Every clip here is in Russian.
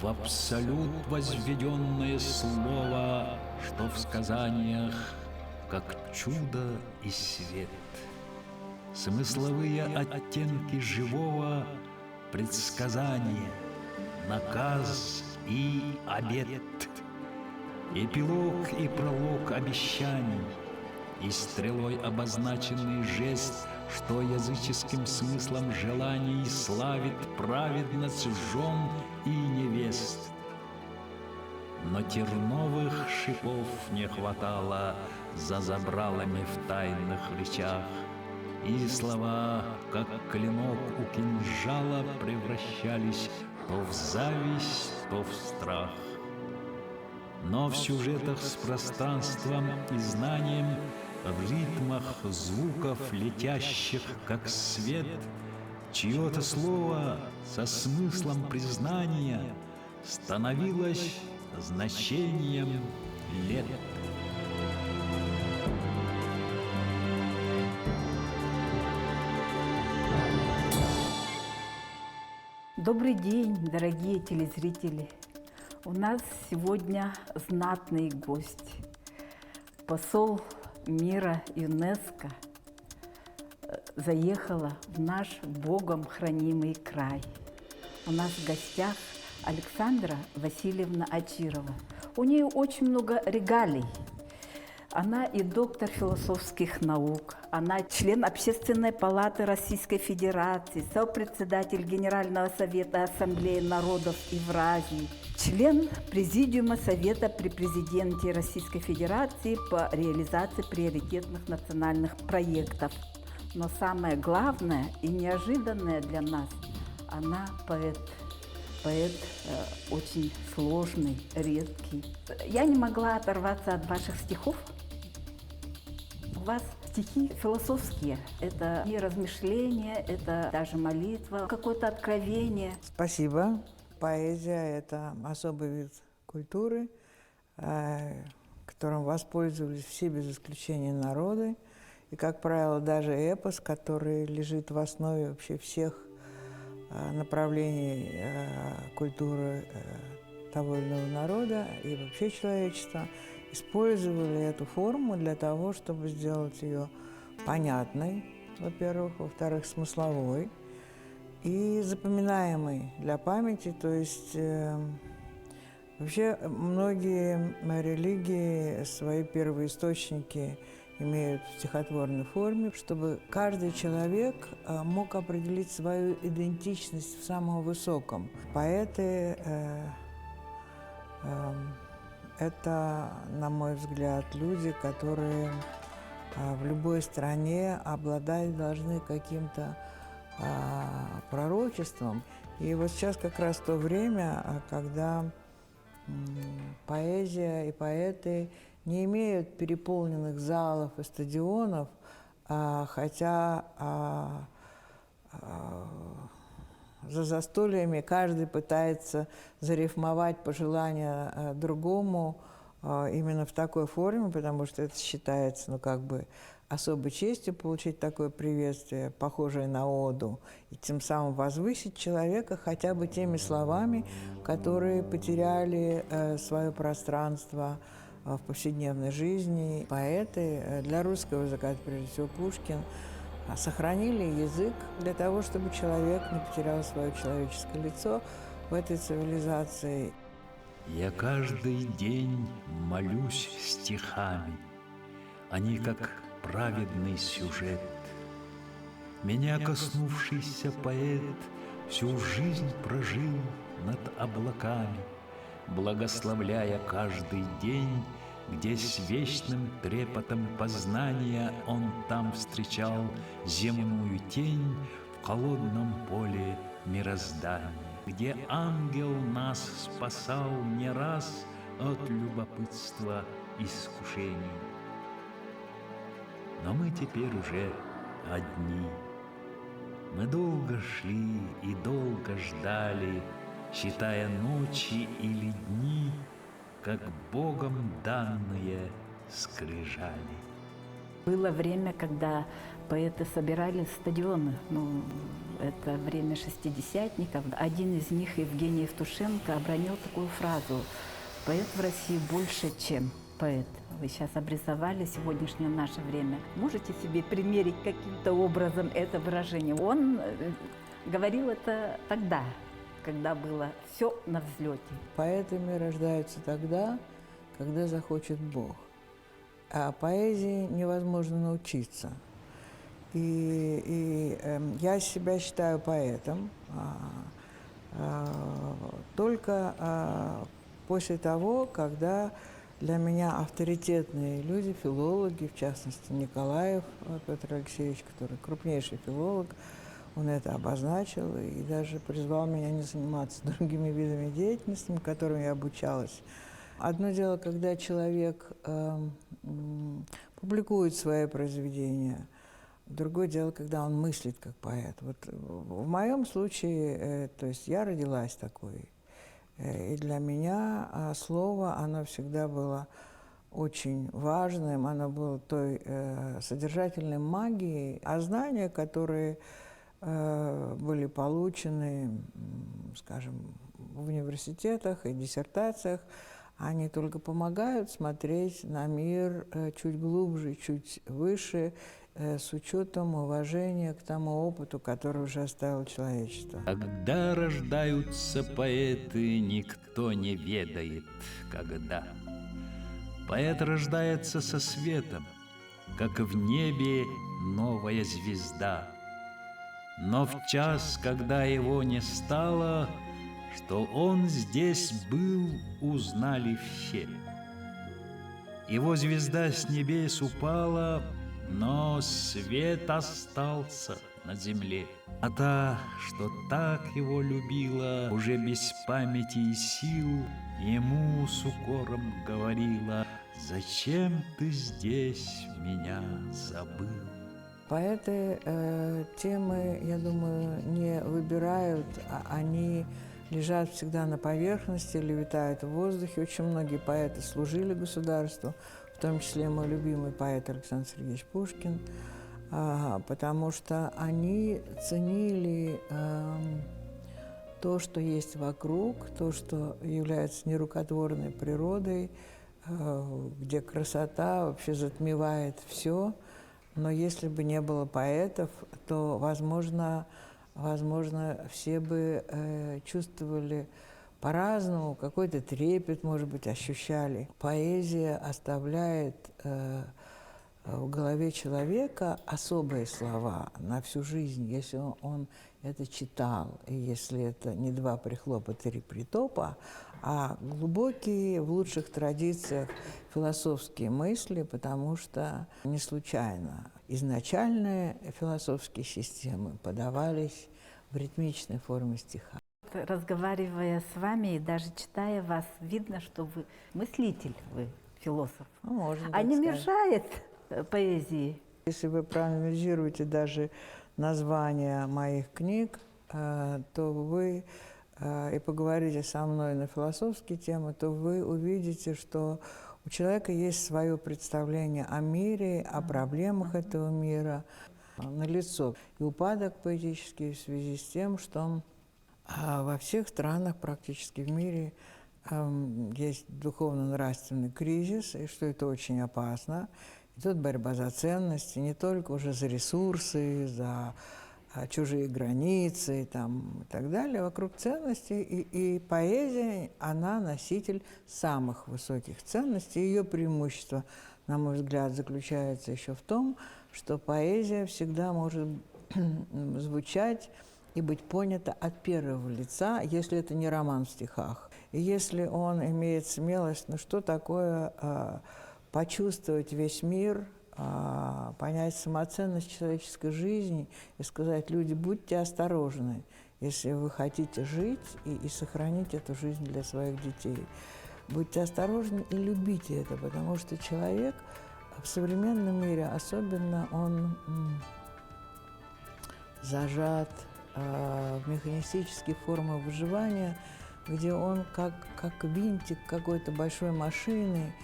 в абсолют возведенное слово, что в сказаниях, как чудо и свет. Смысловые оттенки живого предсказания, наказ и обет, эпилог и пролог обещаний, и стрелой обозначенный жест, что языческим смыслом желаний славит праведность жен и невест. Но терновых шипов не хватало за забралами в тайных речах, и слова, как клинок у кинжала, превращались то в зависть, то в страх. Но в сюжетах с пространством и знанием, в ритмах звуков, летящих как свет, чье-то слово со смыслом признания становилось значением лет. Добрый день, дорогие телезрители! У нас сегодня знатный гость, посол мира ЮНЕСКО заехала в наш Богом хранимый край. У нас в гостях Александра Васильевна Очирова. У нее очень много регалий. Она и доктор философских наук, она член Общественной палаты Российской Федерации, сопредседатель Генерального совета Ассамблеи народов Евразии, член Президиума Совета при президенте Российской Федерации по реализации приоритетных национальных проектов. Но самое главное и неожиданное для нас, она поэт. Поэт очень сложный, редкий. Я не могла оторваться от ваших стихов. У вас стихи философские. Это и размышления, это даже молитва, какое-то откровение. Спасибо. Поэзия – это особый вид культуры, которым воспользовались все без исключения народы. И, как правило, даже эпос, который лежит в основе вообще всех направлений культуры того или иного народа и вообще человечества, использовали эту форму для того, чтобы сделать ее понятной, во-первых, во-вторых, смысловой и запоминаемой для памяти. То есть вообще многие религии свои первоисточники имеют в стихотворной форме, чтобы каждый человек мог определить свою идентичность в самом высоком. Поэты это, на мой взгляд, люди, которые в любой стране обладать должны каким-то пророчеством. И вот сейчас как раз то время, когда поэзия и поэты не имеют переполненных залов и стадионов, хотя за застольями каждый пытается зарифмовать пожелания другому именно в такой форме, потому что это считается, ну, как бы особой честью получить такое приветствие, похожее на оду, и тем самым возвысить человека хотя бы теми словами, которые потеряли свое пространство в повседневной жизни. Поэты для русского языка, прежде всего Пушкин, сохранили язык для того, чтобы человек не потерял свое человеческое лицо в этой цивилизации. Я каждый день молюсь стихами, они как праведный сюжет. Меня коснувшийся поэт всю жизнь прожил над облаками, благословляя каждый день, где с вечным трепетом познания он там встречал земную тень в холодном поле мироздания, где ангел нас спасал не раз от любопытства искушений. Но мы теперь уже одни. Мы долго шли и долго ждали, считая ночи или дни, как Богом данные скрижали. Было время, когда поэты собирали стадионы. Ну, это время шестидесятников. Один из них, Евгений Евтушенко, обронил такую фразу: «Поэт в России больше, чем поэт». Вы сейчас обрисовали сегодняшнее наше время. Можете себе примерить каким-то образом это выражение? Он говорил это тогда, когда было все на взлете. Поэтами рождаются тогда, когда захочет Бог. А поэзии невозможно научиться. Я себя считаю поэтом только после того, когда для меня авторитетные люди, филологи, в частности Николаев Петр Алексеевич, который крупнейший филолог, он это обозначил и даже призвал меня не заниматься другими видами деятельности, которым я обучалась. Одно дело, когда человек публикует свои произведения, другое дело, когда он мыслит как поэт. Вот в моем случае, то есть я родилась такой, и для меня слово, оно всегда было очень важным, оно было той содержательной магией, а знания, которые были получены, скажем, в университетах и диссертациях, они только помогают смотреть на мир чуть глубже, чуть выше, с учетом уважения к тому опыту, который уже оставило человечество. Когда рождаются поэты, никто не ведает, когда. Поэт рождается со светом, как в небе новая звезда. Но в час, когда его не стало, что он здесь был, узнали все. Его звезда с небес упала, но свет остался на земле. А та, что так его любила, уже без памяти и сил, ему с укором говорила: «Зачем ты здесь меня забыл?» Поэты темы, я думаю, не выбирают, они лежат всегда на поверхности или витают в воздухе. Очень многие поэты служили государству, в том числе мой любимый поэт Александр Сергеевич Пушкин, потому что они ценили то, что есть вокруг, то, что является нерукотворной природой, где красота вообще затмевает все. Но если бы не было поэтов, то, возможно, все бы чувствовали по-разному, какой-то трепет, может быть, ощущали. Поэзия оставляет в голове человека особые слова на всю жизнь, если он это читал, и если это не два прихлопа, три притопа, а глубокие, в лучших традициях, философские мысли, потому что не случайно изначальные философские системы подавались в ритмичной форме стиха. Разговаривая с вами и даже читая вас, видно, что вы мыслитель, вы философ. Ну, можно А не сказать. мешает поэзии? Если вы проанализируете даже названия моих книг, то вы и поговорите со мной на философские темы, то вы увидите, что у человека есть свое представление о мире, о проблемах этого мира. Налицо и упадок поэтический в связи с тем, что во всех странах практически в мире есть духовно-нравственный кризис, и что это очень опасно. Идет борьба за ценности, не только уже за ресурсы, за чужие границы там, и так далее, вокруг ценностей. И поэзия, она носитель самых высоких ценностей. Ее преимущество, на мой взгляд, заключается еще в том, что поэзия всегда может звучать и быть понята от первого лица, если это не роман в стихах. И если он имеет смелость, ну что такое почувствовать весь мир, понять самоценность человеческой жизни и сказать: люди, будьте осторожны, если вы хотите жить и сохранить эту жизнь для своих детей. Будьте осторожны и любите это, потому что человек в современном мире особенно он зажат в механистические формы выживания, где он как винтик какой-то большой машины,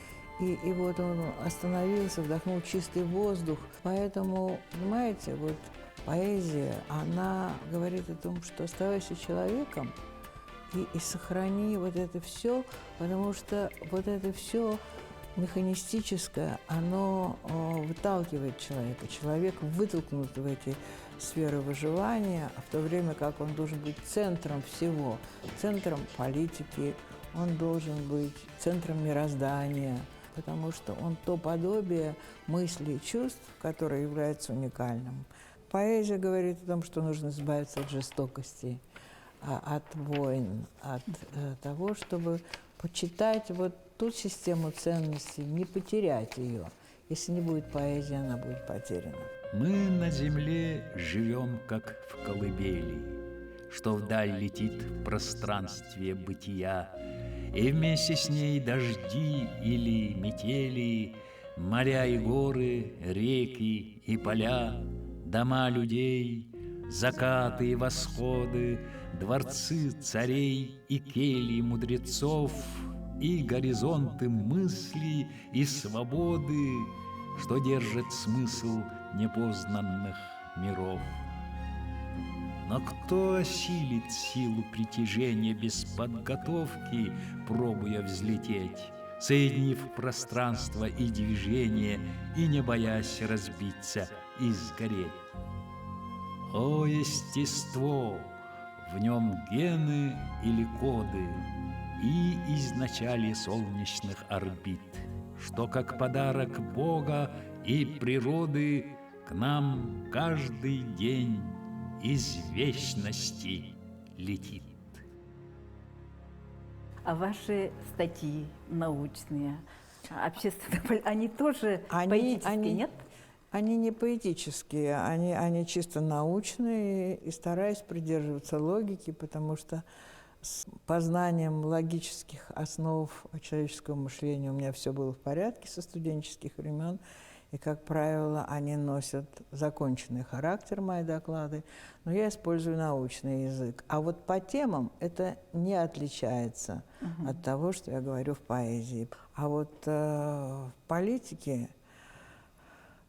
И вот он остановился, вдохнул чистый воздух. Поэтому, понимаете, вот поэзия, она говорит о том, что оставайся человеком и сохрани вот это все, потому что вот это все механистическое, оно выталкивает человека. Человек вытолкнут в эти сферы выживания, в то время как он должен быть центром всего, центром политики, он должен быть центром мироздания, потому что он то подобие мыслей и чувств, которое является уникальным. Поэзия говорит о том, что нужно избавиться от жестокости, от войн, от того, чтобы почитать вот ту систему ценностей, не потерять ее. Если не будет поэзии, она будет потеряна. Мы на земле живем, как в колыбели, что вдаль летит в пространстве бытия, и вместе с ней дожди или метели, моря и горы, реки и поля, дома людей, закаты и восходы, дворцы царей и кельи мудрецов, и горизонты мысли и свободы, что держит смысл непознанных миров. Но кто осилит силу притяжения без подготовки, пробуя взлететь, соединив пространство и движение и не боясь разбиться и сгореть? О, естество! В нем гены или коды и изначале солнечных орбит, что как подарок Бога и природы к нам каждый день из вечности летит. А ваши статьи научные, общественные, они тоже поэтические, нет? Они не поэтические, они чисто научные, и стараюсь придерживаться логики, потому что с познанием логических основ человеческого мышления у меня все было в порядке со студенческих времен, и, как правило, они носят законченный характер, мои доклады, но я использую научный язык. А вот по темам это не отличается от того, что я говорю в поэзии. А вот в политике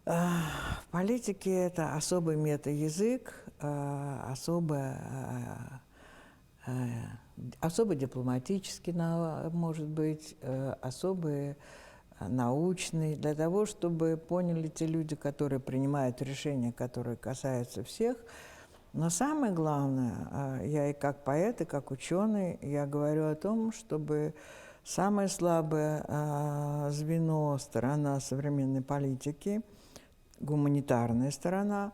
это особый мета-язык, особо дипломатический, может быть, особый научный, для того, чтобы поняли те люди, которые принимают решения, которые касаются всех. Но самое главное, я и как поэт, и как ученый, я говорю о том, чтобы самое слабое звено, сторона современной политики, гуманитарная сторона,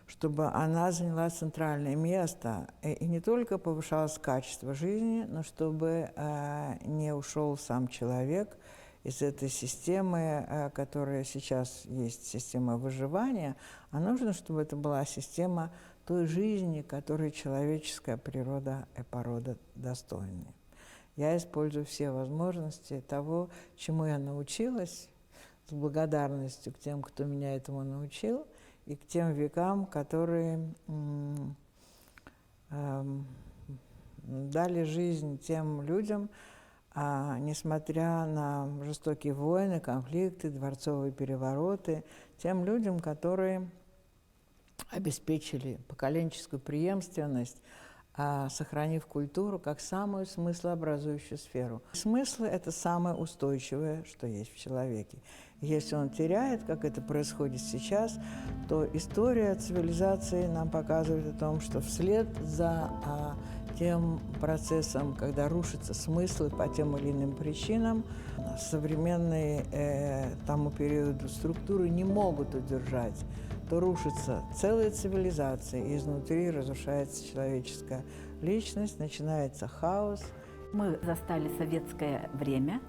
чтобы она заняла центральное место и не только повышалось качество жизни, но чтобы не ушел сам человек из этой системы, которая сейчас есть система выживания, а нужно, чтобы это была система той жизни, которой человеческая природа и порода достойны. Я использую все возможности того, чему я научилась, с благодарностью к тем, кто меня этому научил, и к тем векам, которые дали жизнь тем людям, несмотря на жестокие войны, конфликты, дворцовые перевороты, тем людям, которые обеспечили поколенческую преемственность, сохранив культуру как самую смыслообразующую сферу. Смыслы – это самое устойчивое, что есть в человеке. Если он теряет, как это происходит сейчас, то история цивилизации нам показывает о том, что вслед за тем процессом, когда рушатся смыслы по тем или иным причинам, современные тому периоду структуры не могут удержать, то рушится целая цивилизация, и изнутри разрушается человеческая личность, начинается хаос. Мы застали советское время,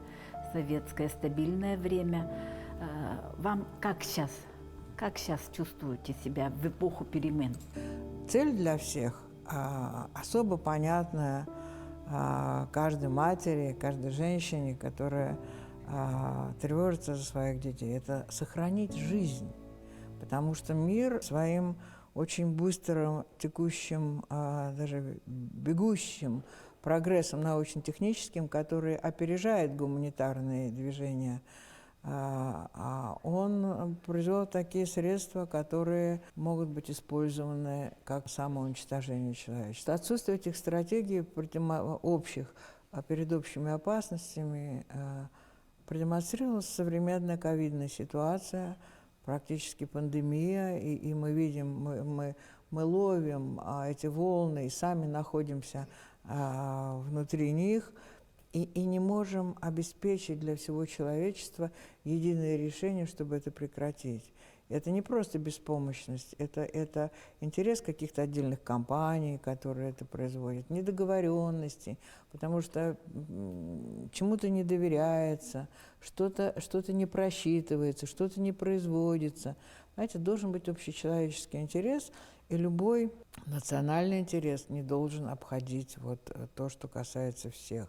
советское стабильное время. Вам как сейчас чувствуете себя в эпоху перемен? Цель для всех особо понятная каждой матери, каждой женщине, которая тревожится за своих детей, это сохранить жизнь. Потому что мир своим очень быстрым, текущим, даже бегущим прогрессом научно-техническим, который опережает гуманитарные движения, он произвел такие средства, которые могут быть использованы как самоуничтожение человечества. Отсутствие этих стратегий общих, перед общими опасностями продемонстрировалась современная ковидная ситуация, практически пандемия, и мы видим, мы ловим эти волны и сами находимся внутри них, и не можем обеспечить для всего человечества единое решение, чтобы это прекратить. Это не просто беспомощность, это интерес каких-то отдельных компаний, которые это производят, недоговоренности, потому что чему-то не доверяется, что-то не просчитывается, что-то не производится. Знаете, должен быть общечеловеческий интерес, и любой национальный интерес не должен обходить вот то, что касается всех.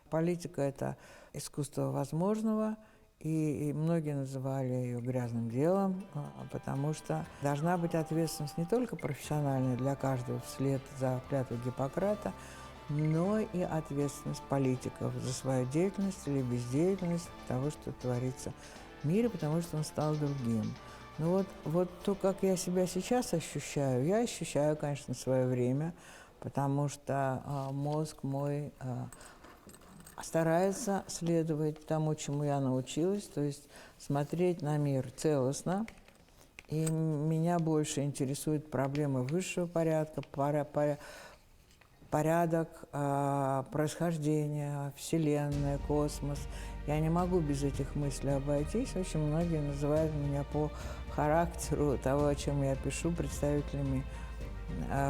Политика – это искусство возможного, и многие называли ее грязным делом, потому что должна быть ответственность не только профессиональная для каждого вслед за клятвой Гиппократа, но и ответственность политиков за свою деятельность или бездеятельность того, что творится в мире, потому что он стал другим. Ну вот то, как я себя сейчас ощущаю, я ощущаю, конечно, свое время, потому что мозг мой старается следовать тому, чему я научилась, то есть смотреть на мир целостно. И меня больше интересуют проблемы высшего порядка, порядок происхождения, Вселенная, космос. Я не могу без этих мыслей обойтись. Очень многие называют меня по характеру того, о чем я пишу, представителями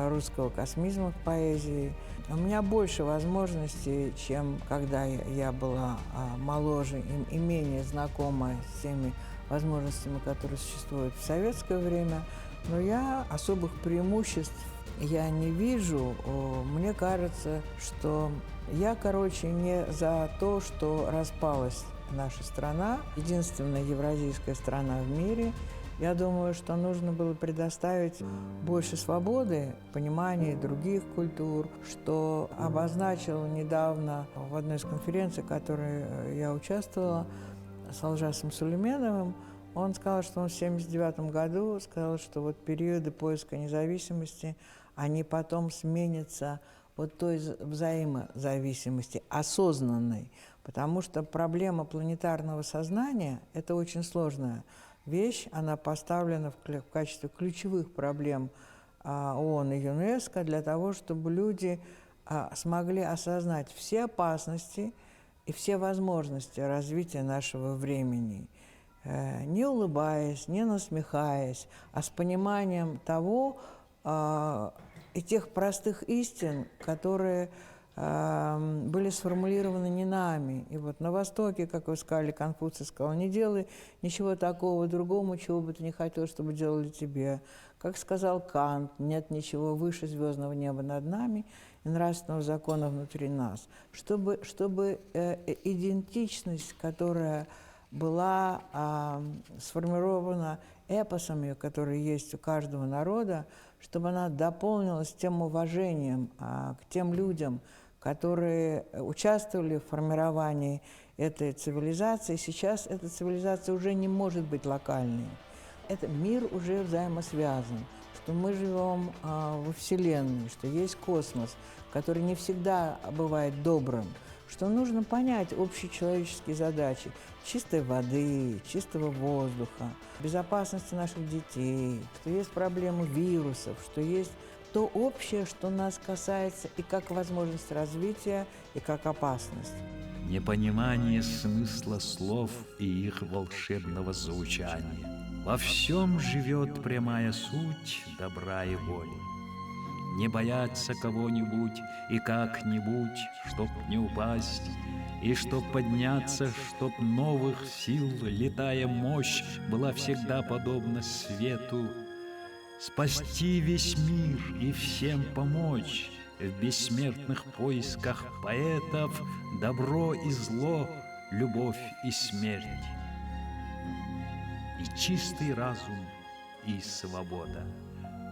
русского космизма в поэзии. У меня больше возможностей, чем когда я была моложе и менее знакома с теми возможностями, которые существуют в советское время. Но я особых преимуществ я не вижу. Мне кажется, что я, не за то, что распалась наша страна, единственная евразийская страна в мире. Я думаю, что нужно было предоставить больше свободы, понимания других культур, что обозначил недавно в одной из конференций, в которой я участвовала, с Алжасом Сулейменовым. Он сказал, что он в 1979 году сказал, что вот периоды поиска независимости, они потом сменятся вот той взаимозависимости, осознанной, потому что проблема планетарного сознания – это очень сложная вещь, она поставлена в качестве ключевых проблем ООН и ЮНЕСКО для того, чтобы люди смогли осознать все опасности и все возможности развития нашего времени, не улыбаясь, не насмехаясь, а с пониманием того и тех простых истин, которые были сформулированы не нами. И вот на Востоке, как вы сказали, Конфуций сказал, не делай ничего такого другому, чего бы ты не хотел, чтобы делали тебе. Как сказал Кант, нет ничего выше звездного неба над нами и нравственного закона внутри нас. Чтобы идентичность, которая была сформирована эпосами, которые есть у каждого народа, чтобы она дополнилась тем уважением к тем людям, которые участвовали в формировании этой цивилизации. Сейчас эта цивилизация уже не может быть локальной. Этот мир уже взаимосвязан, что мы живем во Вселенной, что есть космос, который не всегда бывает добрым, что нужно понять общечеловеческие задачи чистой воды, чистого воздуха, безопасности наших детей, что есть проблемы вирусов, что есть то общее, что нас касается и как возможность развития, и как опасность. Непонимание смысла слов и их волшебного звучания. Во всем живет прямая суть добра и воли. Не бояться кого-нибудь и как-нибудь, чтоб не упасть, и чтоб подняться, чтоб новых сил, летая мощь, была всегда подобна свету. Спасти весь мир и всем помочь, в бессмертных поисках поэтов добро и зло, любовь и смерть. И чистый разум, и свобода,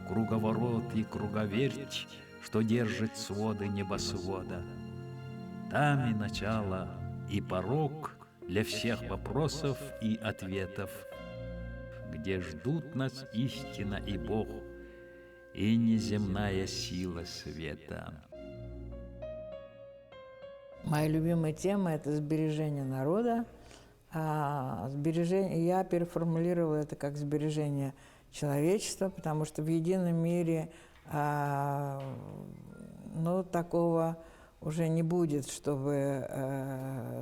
круговорот и круговерть, что держит своды небосвода. Там и начало, и порог для всех вопросов и ответов, где ждут нас истина и Бог, и неземная сила света. Моя любимая тема – это сбережение народа. Я переформулировала это как сбережение человечества, потому что в едином мире такого уже не будет, чтобы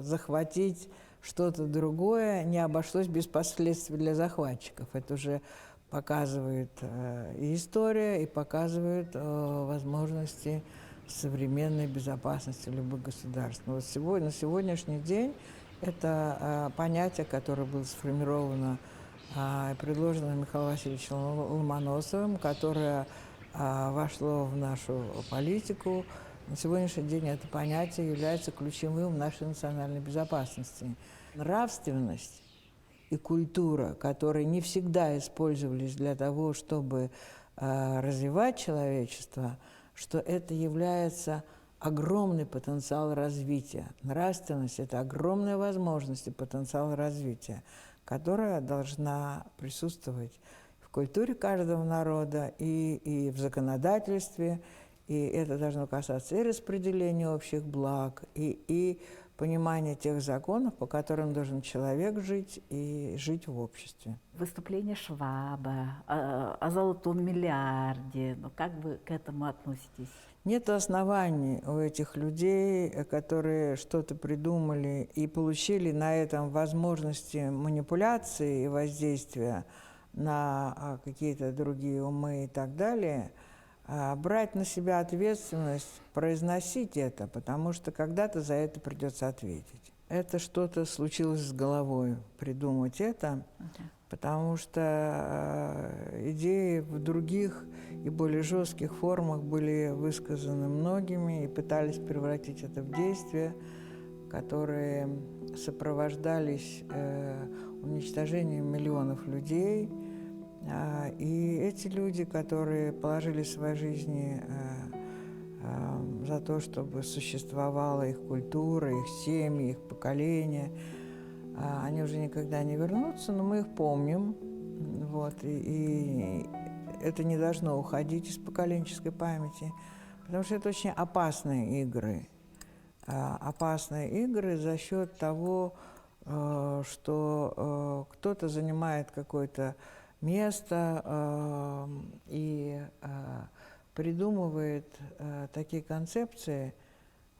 захватить что-то другое, не обошлось без последствий для захватчиков. Это уже показывает и история, и показывает возможности современной безопасности любых государств. Но вот на сегодняшний день это понятие, которое было сформировано и предложено Михаилом Васильевичем Ломоносовым, которое вошло в нашу политику. На сегодняшний день это понятие является ключевым в нашей национальной безопасности. Нравственность и культура, которые не всегда использовались для того, чтобы развивать человечество, что это является огромный потенциал развития. Нравственность – это огромная возможность и потенциал развития, которая должна присутствовать в культуре каждого народа и в законодательстве, и это должно касаться и распределения общих благ, и понимания тех законов, по которым должен человек жить и жить в обществе. Выступление Шваба о золотом миллиарде. Ну, как вы к этому относитесь? Нет оснований у этих людей, которые что-то придумали и получили на этом возможности манипуляции и воздействия на какие-то другие умы и так далее, брать на себя ответственность, произносить это, потому что когда-то за это придется ответить. Это что-то случилось с головой, придумать это, потому что идеи в других и более жестких формах были высказаны многими и пытались превратить это в действия, которые сопровождались уничтожением миллионов людей. И эти люди, которые положили свои жизни за то, чтобы существовала их культура, их семьи, их поколения, они уже никогда не вернутся, но мы их помним. Вот, и это не должно уходить из поколенческой памяти, потому что это очень опасные игры. Опасные игры за счет того, что кто-то занимает какое-то место и придумывает такие концепции.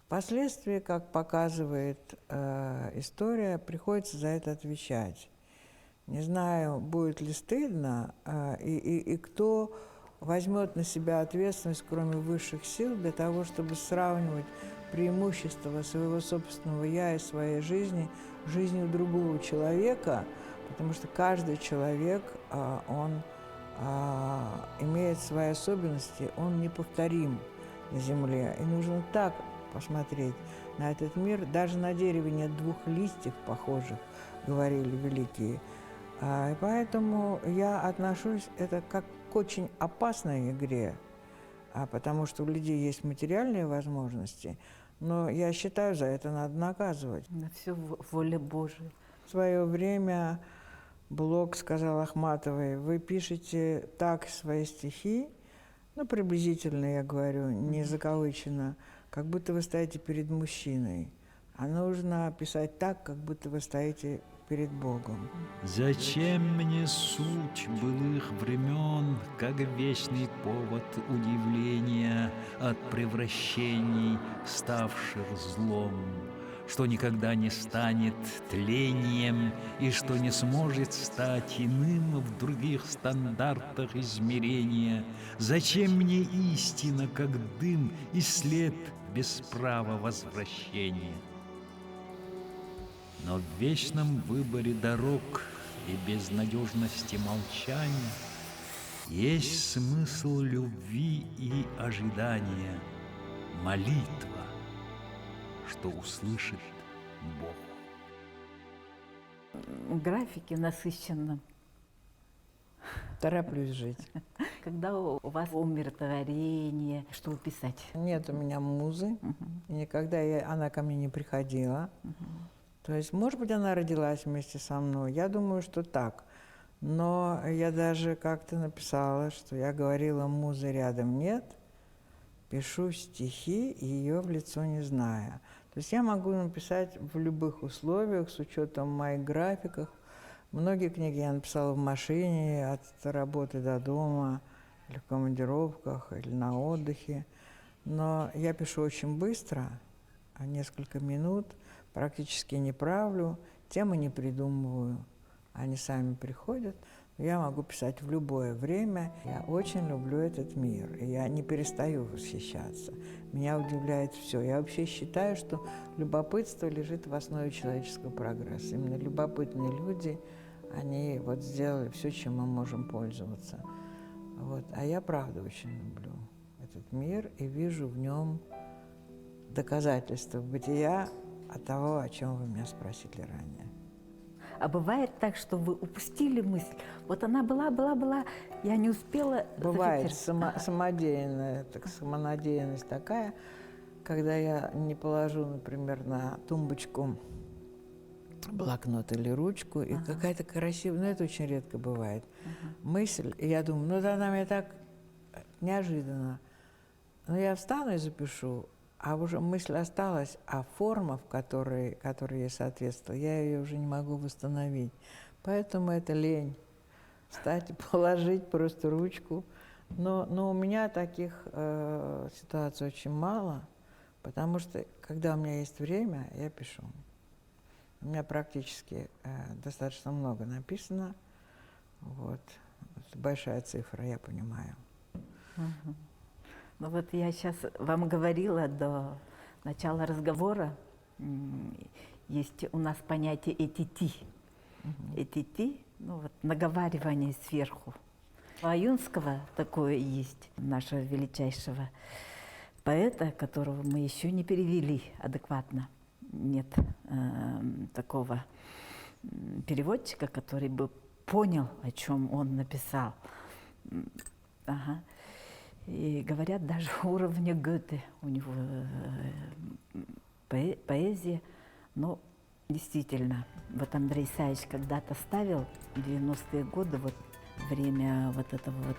Впоследствии, как показывает история, приходится за это отвечать. Не знаю, будет ли стыдно, и кто возьмет на себя ответственность, кроме высших сил, для того, чтобы сравнивать преимущества своего собственного «я» и своей жизни с жизнью другого человека, потому что каждый человек, он имеет свои особенности, он неповторим на Земле. И нужно так посмотреть на этот мир. Даже на дереве нет двух листьев похожих, говорили великие. И поэтому я отношусь это как к очень опасной игре, потому что у людей есть материальные возможности, но я считаю, за это надо наказывать. На все воля Божия. В свое время Блок сказал Ахматовой: вы пишете так свои стихи, ну, приблизительно, я говорю, не закавычено, как будто вы стоите перед мужчиной, а нужно писать так, как будто вы стоите перед Богом. Зачем мне суть былых времен, как вечный повод удивления от превращений, ставших злом, что никогда не станет тлением и что не сможет стать иным в других стандартах измерения? Зачем мне истина, как дым, и след без права возвращения? Но в вечном выборе дорог и безнадежности молчания есть смысл любви и ожидания, молитва, что услышит Бог. В графике насыщенном. Тороплюсь жить. когда у вас умиротворение, чтобы писать? Нет у меня музы, и никогда она ко мне не приходила. То есть, может быть, она родилась вместе со мной. Я думаю, что так. Но я даже как-то написала, что я говорила, музы рядом нет, пишу стихи, и ее в лицо не зная. То есть я могу написать в любых условиях, с учетом моих графиков. Многие книги я написала в машине, от работы до дома, или в командировках, или на отдыхе. Но я пишу очень быстро, несколько минут, практически не правлю, темы не придумываю, они сами приходят. Я могу писать в любое время. Я очень люблю этот мир, и я не перестаю восхищаться. Меня удивляет все. Я вообще считаю, что любопытство лежит в основе человеческого прогресса. Именно любопытные люди, они вот сделали все, чем мы можем пользоваться. Вот. А я правда очень люблю этот мир и вижу в нем доказательства бытия от того, о чем вы меня спросили ранее. А бывает так, что вы упустили мысль? Вот она была, я не успела Бывает зафиксировать. самодеянная, самонадеянность такая, когда я не положу, например, на тумбочку блокнот или ручку, и какая-то красивая, ну это очень редко бывает, мысль, и я думаю, ну да, она мне так неожиданно. Но я встану и запишу, а уже мысль осталась, а форма, в которой ей соответствовала, я ее уже не могу восстановить. Поэтому это лень. Встать и положить просто ручку. Но у меня таких ситуаций очень мало, потому что, когда у меня есть время, я пишу. У меня практически достаточно много написано. Вот. Это большая цифра, я понимаю. Ну вот я сейчас вам говорила до начала разговора, есть у нас понятие «этити». «Этити», ну вот наговаривание сверху. У Аюнского такое есть, нашего величайшего поэта, которого мы еще не перевели адекватно. Нет такого переводчика, который бы понял, о чем он написал. Ага. И говорят, даже уровня Гёте у него поэзия. Но действительно, вот Андрей Исаевич когда-то ставил в 90-е годы, вот время вот этого вот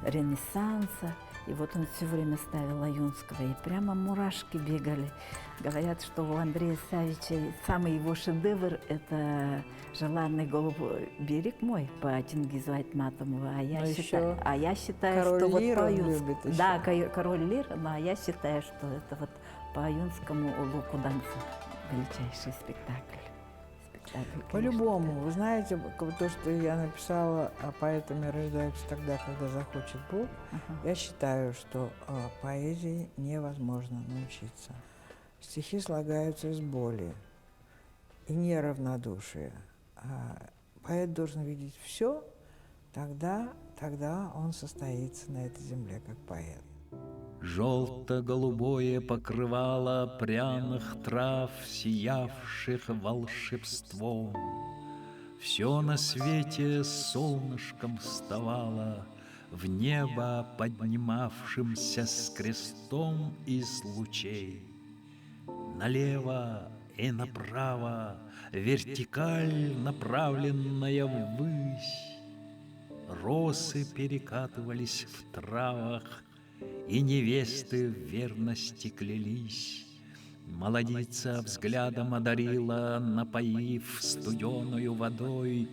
Ренессанса, и вот он все время ставил Аюнского, и прямо мурашки бегали. Говорят, что у Андрея Исаевича самый его шедевр – это «Желанный голубой берег мой» по Чингизу Айтматову. А я считаю, Король что вот Лир по он любит еще. Да, «Король Лир», но я считаю, что это вот по Аюнскому «Улу Куданцу» величайший спектакль. По-любому. Вы знаете, то, что я написала «Поэтами рождаются тогда, когда захочет Бог», я считаю, что поэзии невозможно научиться. Стихи слагаются из боли и неравнодушия. Поэт должен видеть все, тогда он состоится на этой земле как поэт. Желто-голубое покрывало пряных трав, сиявших волшебством. Все на свете солнышком вставало, в небо поднимавшимся с крестом из лучей. Налево и направо вертикаль, направленная ввысь. Росы перекатывались в травах, и невесты в верности клялись. Молодица взглядом одарила, напоив студеною водой.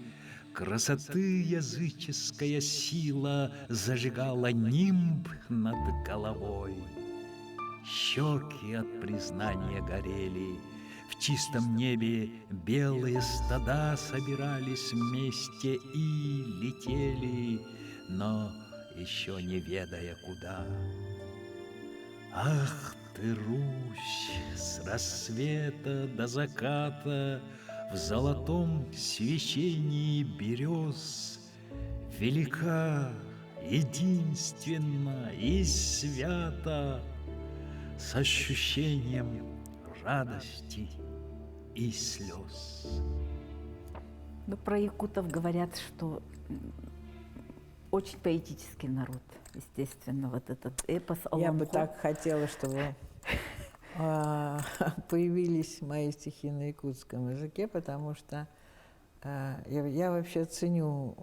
Красоты языческая сила зажигала нимб над головой. Щеки от признания горели, в чистом небе белые стада собирались вместе и летели, но еще не ведая куда. Ах ты, Русь, с рассвета до заката в золотом свечении берез, велика, единственна и свята, с ощущением радости и слез. Ну, про якутов говорят, что Очень поэтический народ, естественно, вот этот эпос Я бы Аланхо. так хотела, чтобы появились мои стихи на якутском языке, потому что я вообще ценю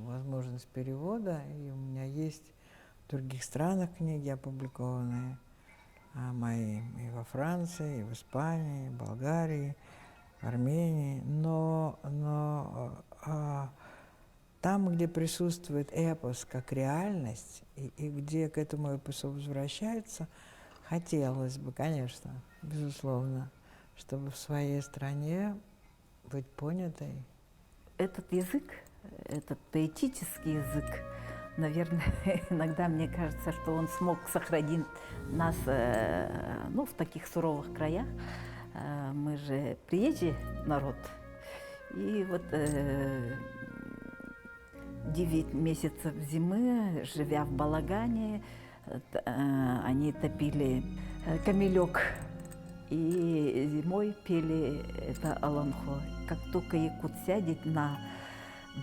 возможность перевода, и у меня есть в других странах книги опубликованные, мои и во Франции, и в Испании, и в Болгарии, в Армении, но там, где присутствует эпос как реальность, и где к этому эпосу возвращается, хотелось бы, конечно, безусловно, чтобы в своей стране быть понятой. Этот язык, этот поэтический язык, наверное, иногда мне кажется, что он смог сохранить нас ну, в таких суровых краях. Мы же приезжий народ. И вот 9 месяцев зимы, живя в балагане, они топили камелек. И зимой пели это Аланхо. Как только якут сядет на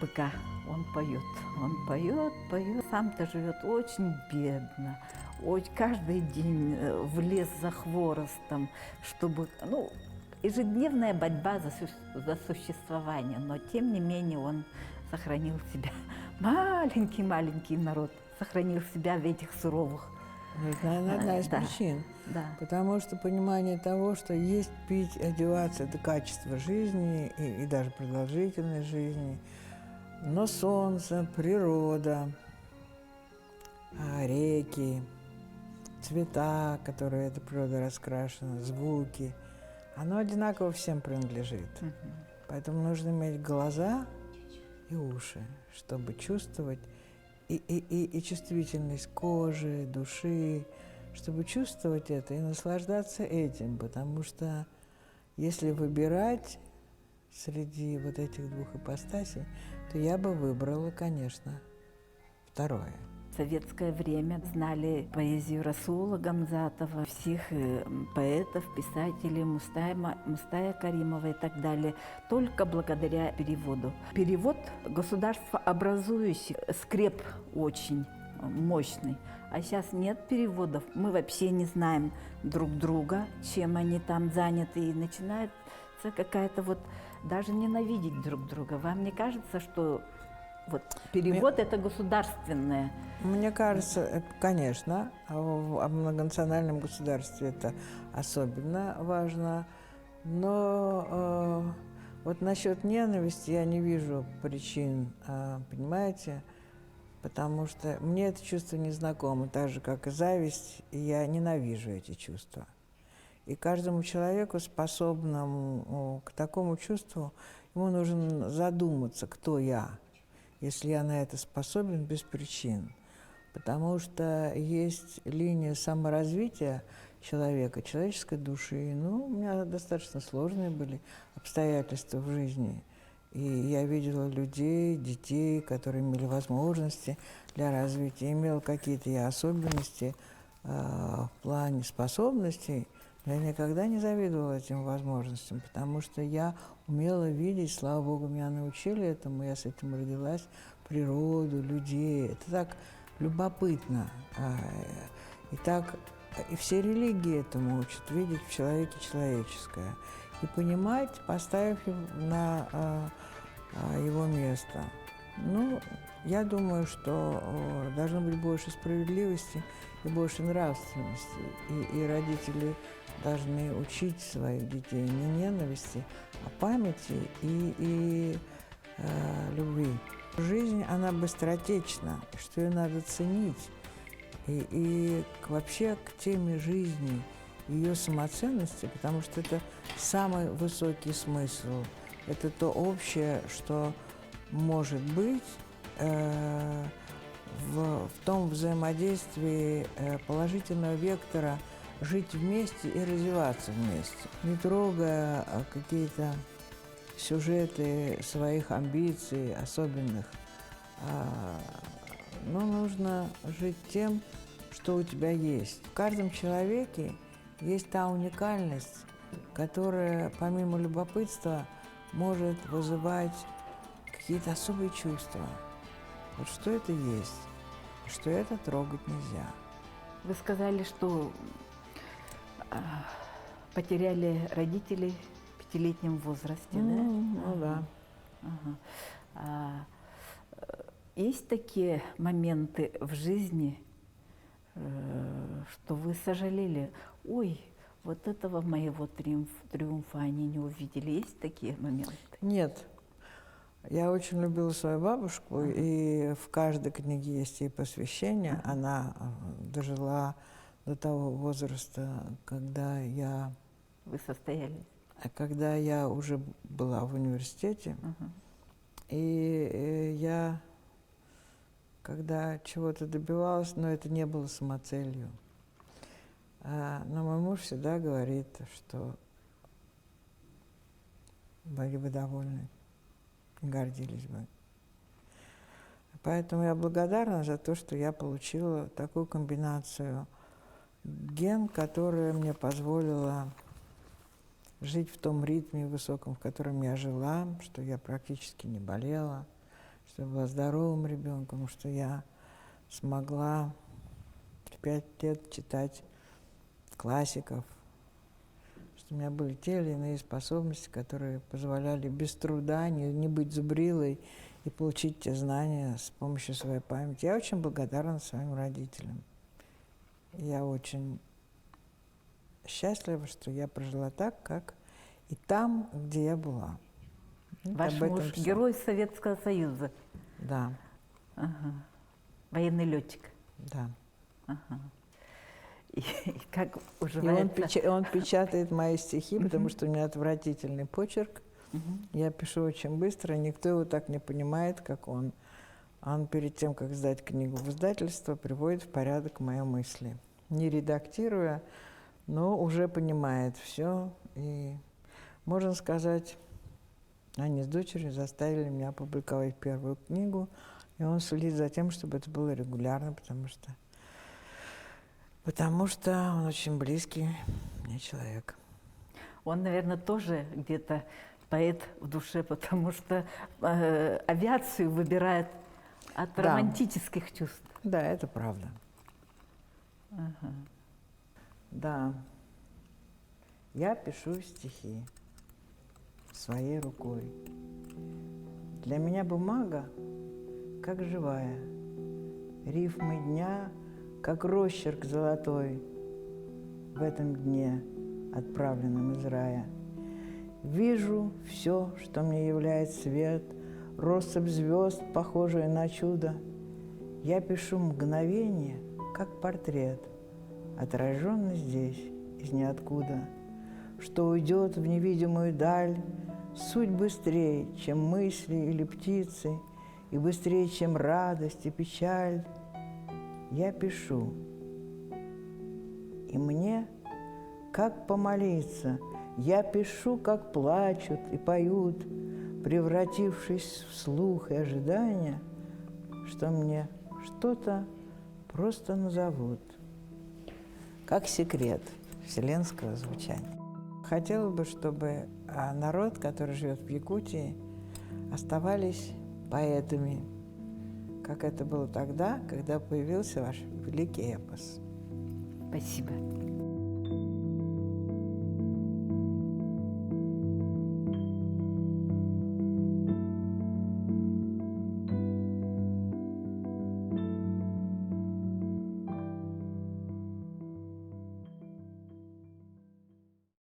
быка, он поет. Он поет, поет. Сам-то живет очень бедно. Каждый день в лес за хворостом, чтобы... Ну, ежедневная борьба за существование. Но, тем не менее, он сохранил себя. Маленький народ сохранил себя в этих суровых. Это, наверное, одна из причин. Да. Потому что понимание того, что есть, пить, одеваться – это качество жизни и даже продолжительность жизни. Но солнце, природа, реки, цвета, которые эта природа раскрашена, звуки – оно одинаково всем принадлежит. Поэтому нужно иметь глаза и уши, чтобы чувствовать и чувствительность кожи, души, чтобы чувствовать это и наслаждаться этим, потому что если выбирать среди вот этих двух ипостасей, то я бы выбрала, конечно, второе. В советское время знали поэзию Расула Гамзатова, всех поэтов, писателей, Мустая Каримова и так далее, только благодаря переводу. Перевод государствообразующий, скреп очень мощный. А сейчас нет переводов, мы вообще не знаем друг друга, чем они там заняты, и начинается какая-то вот даже ненавидеть друг друга. Вам не кажется, что вот перевод это государственное? Мне кажется, конечно, в многонациональном государстве это особенно важно, но вот насчет ненависти я не вижу причин, понимаете, потому что мне это чувство не знакомо, так же, как и зависть, и я ненавижу эти чувства. И каждому человеку, способному к такому чувству, ему нужно задуматься, кто я, если я на это способен без причин. Потому что есть линия саморазвития человека, человеческой души. Ну, у меня достаточно сложные были обстоятельства в жизни. И я видела людей, детей, которые имели возможности для развития, имела какие-то я особенности в плане способностей. Но я никогда не завидовала этим возможностям, потому что я умела видеть, слава Богу, меня научили этому, я с этим родилась, природу, людей. Это так любопытно. И все религии этому учат, видеть в человеке человеческое. И понимать, поставив его на его место. Ну, я думаю, что должно быть больше справедливости и больше нравственности. И родители должны учить своих детей не ненависти, а памяти и любви. Жизнь, она быстротечна, что ее надо ценить. И вообще к теме жизни, ее самоценности, потому что это самый высокий смысл. Это то общее, что может быть в том взаимодействии положительного вектора жить вместе и развиваться вместе, не трогая какие-то сюжеты своих амбиций особенных. Но нужно жить тем, что у тебя есть. В каждом человеке есть та уникальность, которая помимо любопытства может вызывать какие-то особые чувства. Вот что это есть, что это трогать нельзя. Вы сказали, что потеряли родителей в 5-летнем возрасте, да? Ну да. Ага. Есть такие моменты в жизни, что вы сожалели, ой, вот этого моего триумфа они не увидели. Есть такие моменты? Нет. Я очень любила свою бабушку, и в каждой книге есть ей посвящение. Она дожила до того возраста, Вы состоялись? когда я уже была в университете. И я, когда чего-то добивалась, но это не было самоцелью. Но мой муж всегда говорит, что были бы довольны, гордились бы. Поэтому я благодарна за то, что я получила такую комбинацию ген, которая мне позволила жить в том ритме высоком, в котором я жила, что я практически не болела, что я была здоровым ребенком, что я смогла в 5 лет читать классиков, что у меня были те или иные способности, которые позволяли без труда не быть зубрилой и получить те знания с помощью своей памяти. Я очень благодарна своим родителям. Я очень счастлива, что я прожила так, как и там, где я была. Ваш муж – герой Советского Союза. Да. Ага. Военный летчик. Да. Ага. И как уживается... И он печатает мои стихи, потому что у меня отвратительный почерк. Я пишу очень быстро, никто его так не понимает, как он. Он перед тем, как сдать книгу в издательство, приводит в порядок мои мысли. Не редактируя, но уже понимает все. И, можно сказать, они с дочерью заставили меня опубликовать первую книгу, и он следит за тем, чтобы это было регулярно, потому что он очень близкий мне человек. Он, наверное, тоже где-то поэт в душе, потому что авиацию выбирает от романтических чувств. Да, это правда. Ага. Да. Я пишу стихи своей рукой. Для меня бумага как живая, рифмы дня, как росчерк золотой в этом дне, отправленном из рая. Вижу все, что мне являет свет, россыпь звезд, похожая на чудо. Я пишу мгновение, как портрет, отраженный здесь, из ниоткуда, что уйдет в невидимую даль, суть быстрее, чем мысли или птицы, и быстрее, чем радость и печаль. Я пишу, и мне как помолиться, я пишу, как плачут и поют, превратившись в слух и ожидание, что мне что-то просто назовут, как секрет вселенского звучания. Хотела бы, чтобы народ, который живет в Якутии, оставались поэтами, как это было тогда, когда появился ваш великий эпос. Спасибо.